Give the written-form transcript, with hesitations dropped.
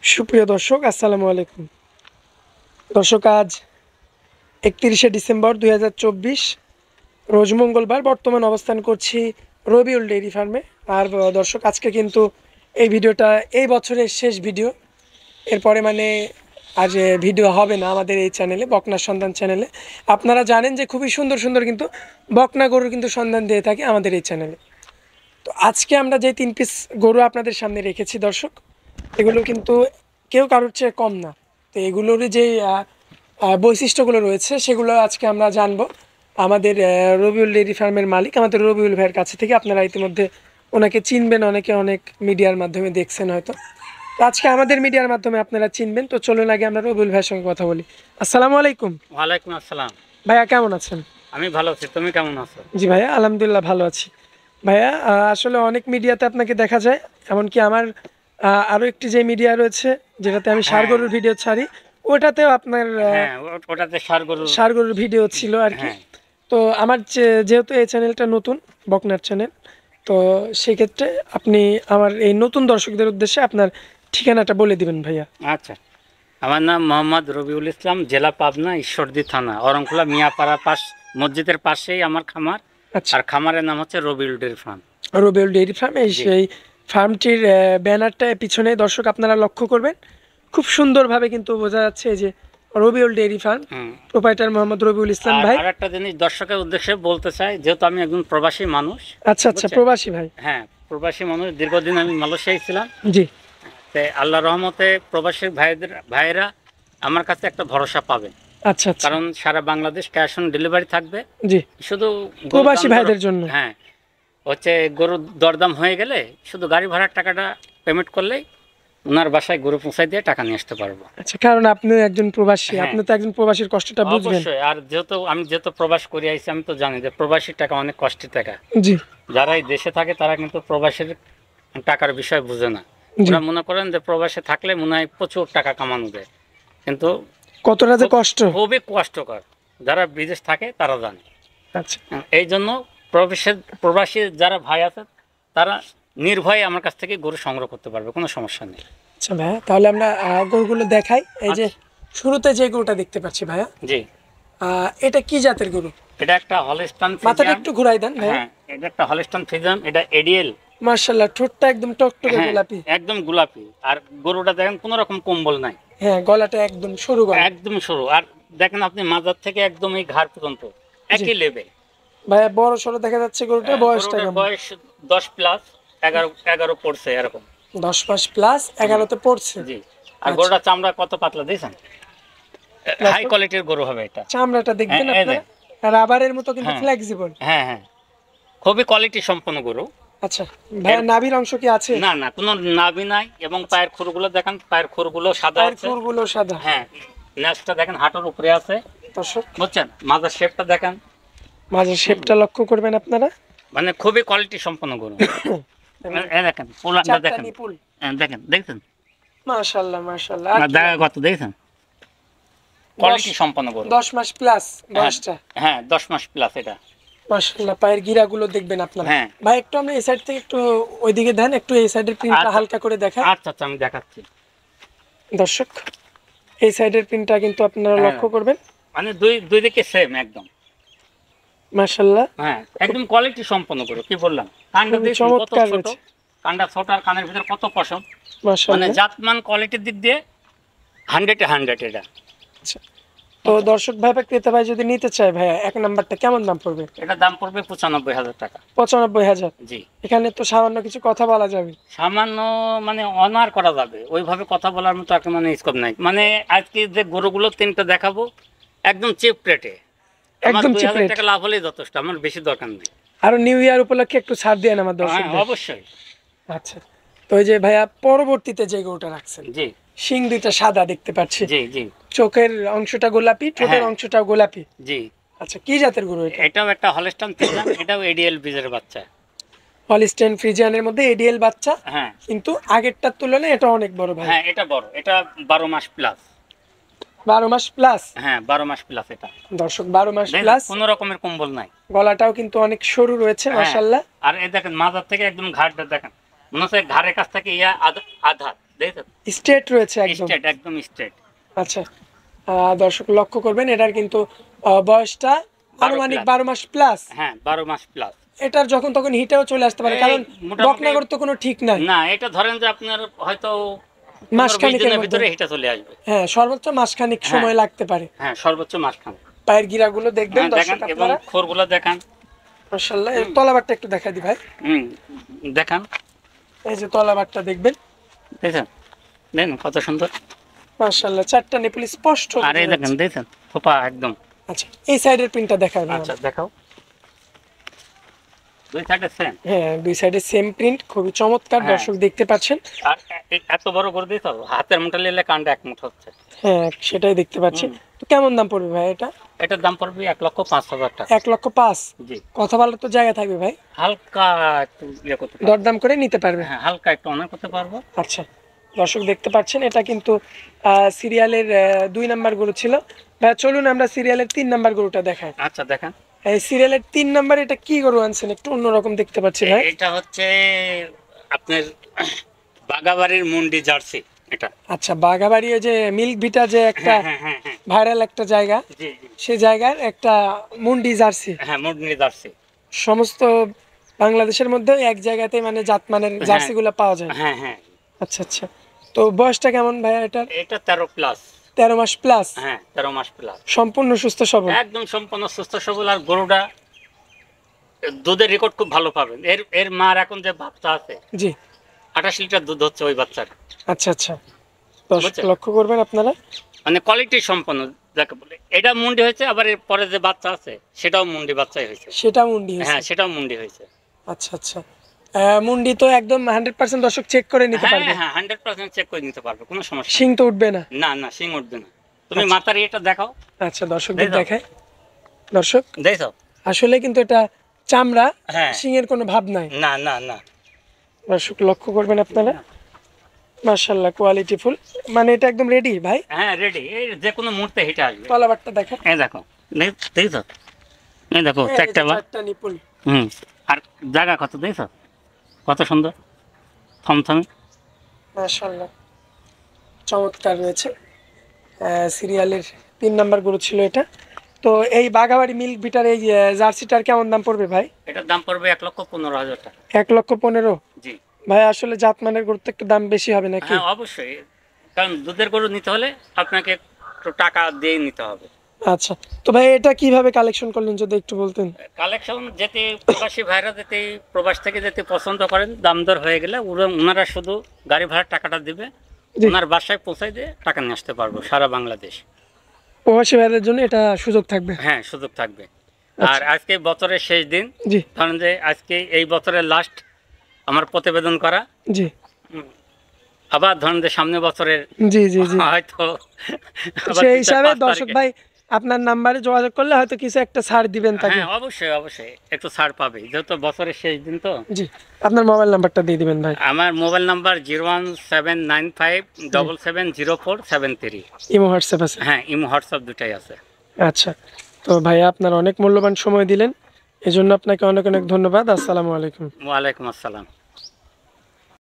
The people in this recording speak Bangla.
সুপ্রিয় দর্শক, আসসালামু আলাইকুম। দর্শক, আজ 31শে ডিসেম্বর 2024 রোজ মঙ্গলবার। বর্তমান অবস্থান করছি রবিউল ডেইরি ফার্মে। আর দর্শক, আজকে কিন্তু এই ভিডিওটা এই বছরের শেষ ভিডিও। এরপরে আর ভিডিও হবে না আমাদের এই চ্যানেলে, বকনার সন্ধান চ্যানেলে। আপনারা জানেন যে খুবই সুন্দর সুন্দর কিন্তু বকনা গরুর কিন্তু সন্ধান দিয়ে থাকে আমাদের এই চ্যানেলে। তো আজকে আমরা যে 3 পিস গরু আপনাদের সামনে রেখেছি দর্শক, এগুলো কিন্তু কেউ কারোর চেয়ে কম না। তো এগুলোর যে বৈশিষ্ট্যগুলো রয়েছে সেগুলো আজকে আমরা জানবো আমাদের রবিউল ডেইরি ফার্মের মালিক, আমাদের রবিউল ভাইয়ের কাছে থেকে। আপনারা ইতিমধ্যে ওনাকে চিনবেন, অনেকে অনেক মিডিয়ার মাধ্যমে দেখছেন হয়তো। তো আজকে আমাদের মিডিয়ার মাধ্যমে আপনারা চিনবেন। তো চলুন আগে আমরা রবিউল ভাইয়ের সঙ্গে কথা বলি। আসসালামু আলাইকুম। ওয়ালাইকুম আসসালাম। ভাইয়া কেমন আছেন? আমি ভালো আছি, তুমি কেমন আছো? জি ভাইয়া, আলহামদুলিল্লাহ ভালো আছি। ভাইয়া, আসলে অনেক মিডিয়াতে আপনাকে দেখা যায়, এমনকি আমার আরও একটি যে মিডিয়া রয়েছে যেটাতে আমি ষাঁড় গরুর ভিডিও ছাড়ি, ওটাতেও আপনার হ্যাঁ, ওটাতে ষাঁড় গরুর ভিডিও ছিল আর কি। হ্যাঁ। তো আমার যেহেতু এই চ্যানেলটা নতুন, বকনার চ্যানেল, তো সেক্ষেত্রে আপনি আমার এই নতুন দর্শকদের উদ্দেশ্যে আপনার ঠিকানাটা বলে দিবেন ভাইয়া। আচ্ছা, আমার নাম মোহাম্মদ রবিউল ইসলাম, জেলা পাবনা, ঈশ্বরদী থানা, অরংখোলা মিয়াপাড়া মসজিদের পাশেই আমার খামার। আচ্ছা, আর খামারের নাম হচ্ছে Rabiul dairy farm. Rabiul dairy farm. সেই ফার্মটির ব্যানারটা পিছনে দর্শক আপনারা লক্ষ্য করবেন, খুব সুন্দরভাবে কিন্তু বোঝা যাচ্ছে যে Rabiul dairy farm, proprietor Mohammad Rabiul Islam ভাই। আর একটা জিনিস দর্শকের উদ্দেশ্যে বলতে চাই, যেহেতু আমি একজন প্রবাসী মানুষ। আচ্ছা আচ্ছা, প্রবাসী ভাই। হ্যাঁ, প্রবাসী মানুষ, দীর্ঘদিন আমি মালয়েশিয়ায় ছিলাম। জি। তো আল্লাহ রহমতে প্রবাসী ভাইয়েরা আমার কাছে একটা ভরসা পাবে। আচ্ছা আচ্ছা, কারণ সারা বাংলাদেশ ক্যাশ অন ডেলিভারি থাকবে। জি, শুধু প্রবাসী ভাইদের জন্য। হ্যাঁ, হচ্ছে গরুর দরদাম হয়ে গেলে শুধু গাড়ি ভাড়ার টাকাটা পেমেন্ট করলেই ওনার বাসায় গরু পৌঁছাই দিয়ে টাকা নিয়ে আসতে পারবো। আচ্ছা, কারণ আপনি একজন প্রবাসী, হ্যাঁ। আপনি তো একজন প্রবাসীর কষ্টটা বুঝবেন। অবশ্যই। আর যেহেতু প্রবাস করে আইছি, আমি তো জানি যে প্রবাসীর টাকা অনেক কষ্টের টাকা। জি। যারা এই দেশে থাকে তারা কিন্তু প্রবাসের টাকার বিষয় বুঝে না। জি। ওরা মনে করেন যে প্রবাসে থাকলে মনে হয় প্রচুর টাকা কামানো যায়, কিন্তু কতটা যে কষ্ট। খুবই কষ্টকর। যারা বিদেশ থাকে তারা জানে। আচ্ছা এই জন্য প্রবাসী যারা ভাই আছে তারা নির্ভয়ে আমার কাছ থেকে গরু সংগ্রহ করতে পারবে, কোনো সমস্যা নেই। আচ্ছা ভাইয়া, তাহলে আমরা গরুগুলো দেখাই। এই যে শুরুতে যে গরুটা দেখতে পাচ্ছি ভাইয়া, জি, এটা কি জাতের গরু? এটা একটা হলস্টাইন মাথাটা ফ্রিজিয়ান। একটু ঘুরাই দেন ভাইয়া। হ্যাঁ, এটা একটা হলস্টাইন ফ্রিজিয়ান, এটা এডিএল। মার্শাল্লাহ, ঠোঁটটা একদম টকটকে হ্যাঁ, গোলাপি। একদম গোলাপি। আর গরুটা দেখেন কোনো রকম কম্বল নাই। হ্যাঁ, গলাটা একদম সরু গলা। একদম সরু। আর দেখেন আপনি মাজার থেকে একদম এই ঘাড় পর্যন্ত একই লেভেল। ভাইয়া, বড় সরো দেখা যাচ্ছে গরুটার বয়সটা কেমন? বয়স 10 প্লাস, 11 পড়ছে এরকম। 10 মাস প্লাস, 11তে পড়ছে। জি। আর গরুটা চামড়া কত পাতলা দিয়েছেন, হাই কোয়ালিটির গরু হবে এটা। চামড়াটা দেখবেন হ্যাঁ, আপনারা, রাবারের মতো কিন্তু হ্যাঁ। ফ্লেক্সিবল। হ্যাঁ হ্যাঁ, খুবই কোয়ালিটি সম্পন্ন গরু। আচ্ছা ভাইয়া, নাভির অংশ কি আছে? না না, কোনো নাভি নাই। এবং পায়ের খুরগুলো দেখেন, পায়ের খুরগুলো সাদা পায়ের আছে। খুরগুলো সাদা। হ্যাঁ, নেজটা দেখেন হাঁটুর উপরে আছে। দর্শক, বুঝছেন, মাজার শেপটা দেখেন, মাঝের শেপটা লক্ষ্য করবেন আপনারা। মানে খুবই কোয়ালিটি সম্পন্ন গরু। এই দেখেন পোলাটা চারটা দেখেন। নিপুল। দেখছেন মাশাআল্লাহ মাশাআল্লাহ। না, দেখা কত দেখছেন, কোয়ালিটি সম্পন্ন গরু। 10 মাস প্লাস বয়সটা। হ্যাঁ, 10 মাস প্লাস এটা। মাশাআল্লাহ, পায়ের গিরাগুলো দেখবেন আপনারা। হ্যাঁ। ভাই, একটু আমরা এই সাইড থেকে একটু ওইদিকে দেন, একটু এই সাইডের প্রিন্টটা আচ্ছা। হালকা করে দেখান। আচ্ছা আচ্ছা, আমি দেখাচ্ছি। দর্শক, এই সাইডের প্রিন্টটা কিন্তু আপনারা হ্যাঁ। লক্ষ্য করবেন। মানে দুই দিকে সেম একদম। মাশাআল্লাহ, হ্যাঁ, একদম কোয়ালিটি সম্পন্ন গরু। কি বললাম, কানটা খুবই দেখুন কত চমৎকার ছোট। হয়েছে। কানটা ছোট আর কানের ভিতরে কত পশম। মানে মাশাআল্লাহ। জাতমান কোয়ালিটির দিক দিয়ে 100-এ 100 এটা। আচ্ছা, তো দর্শক ভাই বা ক্রেতা ভাই যদি নিতে চায় ভাইয়া, এক নাম্বারটা কেমন দাম পড়বে? এটা দাম পড়বে 95,000 টাকা। 95,000। জি। এখানে তো সামান্য কিছু কথা বলা যাবে। সামান্য মানে অনার করা যাবে, ওইভাবে কথা বলার মতো একটা মানে স্কোপ নাই। মানে আজকে যে গরুগুলো 3টা দেখাবো একদম চিপ রেটে, একদম চিপ 2,000 রেট। টাকা লাভ হলেই যথেষ্ট, আমার বেশি দরকার নেই। আর নিউ ইয়ার উপলক্ষে একটু ছাড় দেন আমার হ্যাঁ, দর্শকদের। অবশ্যই। আচ্ছা, তো এই যে ভাইয়া পরবর্তীতে যে গরুটা রাখছেন, জি শিং দুইটা সাদা দেখতে পাচ্ছি, জি জি চোখের অংশটা গোলাপি, ঠোঁটের হ্যাঁ। অংশটাও গোলাপি। জি। আচ্ছা, কি জাতের গরু এটা? এটাও একটা হলস্টাইন ফ্রিজিয়ান, এটাও এডিএল বীজের বাচ্চা। হলিস্টেইন ফ্রিজিয়ানের মধ্যে এডিএল বাচ্চা, হ্যাঁ কিন্তু আগেরটার তুলনায় এটা অনেক বড় ভাই। হ্যাঁ, এটা বড়, এটা 12 মাস প্লাস। 12 মাস প্লাস। হ্যাঁ, 12 মাস প্লাস এটা। দর্শক, 12 মাস দেখেন, প্লাস। কোনো রকমের কম্বল নাই। গলাটাও কিন্তু অনেক সরু রয়েছে হ্যাঁ। মাশাআল্লাহ। আর এই দেখেন মাথার থেকে একদম ঘাড়টা দেখেন, মনে হচ্ছে ঘাড়ের কাছ থেকে আধা, দেখেন স্ট্রেট রয়েছে একদম। স্ট্রেট, একদম স্ট্রেট। আচ্ছা, দর্শক লক্ষ্য করবেন এটার কিন্তু বয়সটা 12 আনুমানিক plus। 12 মাস প্লাস। হ্যাঁ 12 মাস প্লাস। এটার যখন তখন হিটেও চলে আসতে পারে, এই কারণ মোটামুটি- বকনাগর তো কোনো ঠিক নাই। না, এটা ধরেন যে আপনার হয়তো মাসখানেকের 15-20 দিনের মধ্যে। ভিতরে এটা চলে আসবে। হ্যাঁ, সর্বোচ্চ মাসখানেক হ্যাঁ। সময় লাগতে পারে। হ্যাঁ সর্বোচ্চ মাসখান। পায়ের গিরাগুলো দেখবেন হ্যাঁ দর্শক দেখান, এবং আপনারা, খোরগুলো দেখান। মাশাআল্লাহ। এর তলাবারটা একটু দেখাই দি ভাই। হুম, দেখান। এই যে তলাবারটা দেখবেন, দেখেন, দেখেন কত সুন্দর। মাশাআল্লাহ, চারটা নিপুল স্পষ্ট আর এই বোঝা দেখেন, যাচ্ছে। দেখেন খোপা একদম। আচ্ছা, এই সাইডের প্রিন্টটা দেখাবেন। আচ্ছা দেখাও, দুই সাইডে সেম। হ্যাঁ, দুই সাইডে সেম প্রিন্ট, খুবই চমৎকার। হ্যাঁ। দর্শক দেখতে পাচ্ছেন। আর এত বড় করে দিতে হবে, হাতের মুঠা নিলে কানটা এক মুঠো হচ্ছে। হ্যাঁ, সেটাই দেখতে পাচ্ছি। তো কেমন দাম পড়বে ভাই এটা? এটার দাম পড়বে 1,05,000 টাকা। 1,05,000। জি, কথা বলার তো জায়গা থাকবে ভাই, হালকা একটু ইয়ে করতে পারবো। দরদাম করে নিতে পারবে। হ্যাঁ হালকা একটু অনার করতে পারবো। আচ্ছা, দর্শক দেখতে পাচ্ছেন এটা কিন্তু সিরিয়ালের 2 নাম্বার গরু ছিল। ভাই চলুন আমরা সিরিয়ালের 3 নাম্বার গরুটা দেখাই। আচ্ছা দেখান। এই সিরিয়ালের 3 নাম্বার এটা কি গরু আনছেন? একটু অন্যরকম দেখতে পাচ্ছি ভাই। এটা হচ্ছে আপনার বাগাবাড়ির মুন্ডি জার্সি এটা। আচ্ছা, বাঘাবাড়ি ওই যে মিল্ক ভিটা যে একটা হ্যাঁ হ্যাঁ হ্যাঁ। ভাইরাল একটা জায়গা, জি জি। সেই জায়গার একটা মুন্ডি জার্সি। হ্যাঁ মুন্ডি জার্সি। সমস্ত বাংলাদেশের মধ্যে এক জায়গাতে মানে জাতমানের জার্সি গুলো পাওয়া যায়। হ্যাঁ হ্যাঁ। আচ্ছা আচ্ছা, তো বয়সটা কেমন ভাই এটার? এটা 13 প্লাস। 13 মাস প্লাস। হ্যাঁ 13 মাস প্লাস। সম্পূর্ণ সুস্থ সবল। একদম সম্পূর্ণ সুস্থ সবল। আর গরুটা দুধের রেকর্ড খুব ভালো পাবেন। এর এর মার এখন যে বাচ্চা আছে, জি। 28 লিটার দুধ হচ্ছে ওই বাচ্চার। আচ্ছা আচ্ছা, দর্শক বুঝছেন? লক্ষ্য করবেন আপনারা। মানে কোয়ালিটি সম্পন্ন যাকে বলে। এটা মুন্ডি হয়েছে, আবার এর পরে যে বাচ্চা আছে সেটাও মুন্ডি বাচ্চাই হয়েছে। সেটা মুন্ডি হয়েছে। হ্যাঁ সেটাও মুন্ডি হয়েছে। আচ্ছা আচ্ছা, মুন্ডি তো একদম 100% দর্শক চেক করে নিতে হ্যাঁ পারবে। হ্যাঁ 100% চেক করে নিতে পারবে, কোনো সমস্যা শিং তো উঠবে না। না। না শিং উঠবে না। তুমি আচ্ছা। মাথার এটা দেখাও। আচ্ছা, দর্শকদের দেখো। দেখায়। দর্শক দেখছো? আসলে কিন্তু এটা চামড়া, হ্যাঁ। শিংয়ের কোনো ভাব নাই। না না না। দর্শক লক্ষ্য করবেন আপনারা, মাশাআল্লাহ কোয়ালিটি ফুল। মানে এটা একদম রেডি ভাই। হ্যাঁ রেডি, এই যে কোনো মুহূর্তে হেঁটে আসবে। তলাবারটা দেখেন। এই দেখো, দেখছো? এই দেখো এই যে চারটা বার। চারটা নিপুল। হুম। আর জায়গা কত দেখছো? কত সুন্দর থমথমে। মাশাআল্লাহ, চমৎকার রয়েছে। সিরিয়ালের 3 নাম্বার গরু ছিল এটা। তো এই বাঘাবাড়ি মিল্ক ভিটার এই জার্সিটার কেমন দাম পড়বে ভাই? এটার দাম পড়বে 1,15,000 টাকা। 1,15,000। জি। ভাই আসলে জাতমানের গরুর তো একটু দাম বেশি হবে নাকি? হ্যাঁ অবশ্যই, কারণ দুধের গরু নিতে হলে আপনাকে একটু টাকা দিয়ে নিতে হবে। আচ্ছা, তো ভাই এটা কিভাবে কালেকশন করলেন যদি একটু বলতেন। কালেকশন যেতে প্রবাসী ভাইরা যেতে প্রবাস থেকে যেতে পছন্দ করেন, দাম দর হয়ে গেলে ওনারা শুধু গাড়ি ভাড়ার টাকাটা দিবে, জি। ওনার বাসায় পৌঁছাই দিয়ে টাকা নিয়ে আসতে পারবো সারা বাংলাদেশ। প্রবাসী ভাইদের জন্য এটা সুযোগ থাকবে। হ্যাঁ সুযোগ থাকবে। আচ্ছা। আর আজকে বছরের শেষ দিন, জি ধরেন যে আজকে এই বছরের লাস্ট আমার প্রতিবেদন করা। জি আবার ধরেন যে সামনে বছরের জি জি জি হয়তো আবার সেই 2-4-5 হিসাবে দর্শক তারিখে। ভাই আপনার নাম্বারে যোগাযোগ করলে হয়তো কিছু একটা ছাড় দিবেন তাকে। হ্যাঁ অবশ্যই অবশ্যই একটু ছাড় পাবে, যেহেতু বছরের শেষ দিন তো। জি, আপনার মোবাইল নাম্বারটা দিয়ে দিবেন ভাই। আমার মোবাইল নাম্বার 01795770473। ইমো হোয়াটসঅ্যাপ আছে। হ্যাঁ ইমো হোয়াটসঅ্যাপ দুটাই আছে। আচ্ছা, তো ভাইয়া আপনার অনেক মূল্যবান সময় দিলেন, এজন্য আপনাকে অনেক অনেক ধন্যবাদ। আসসালামু আলাইকুম। ওয়ালাইকুম আসসালাম।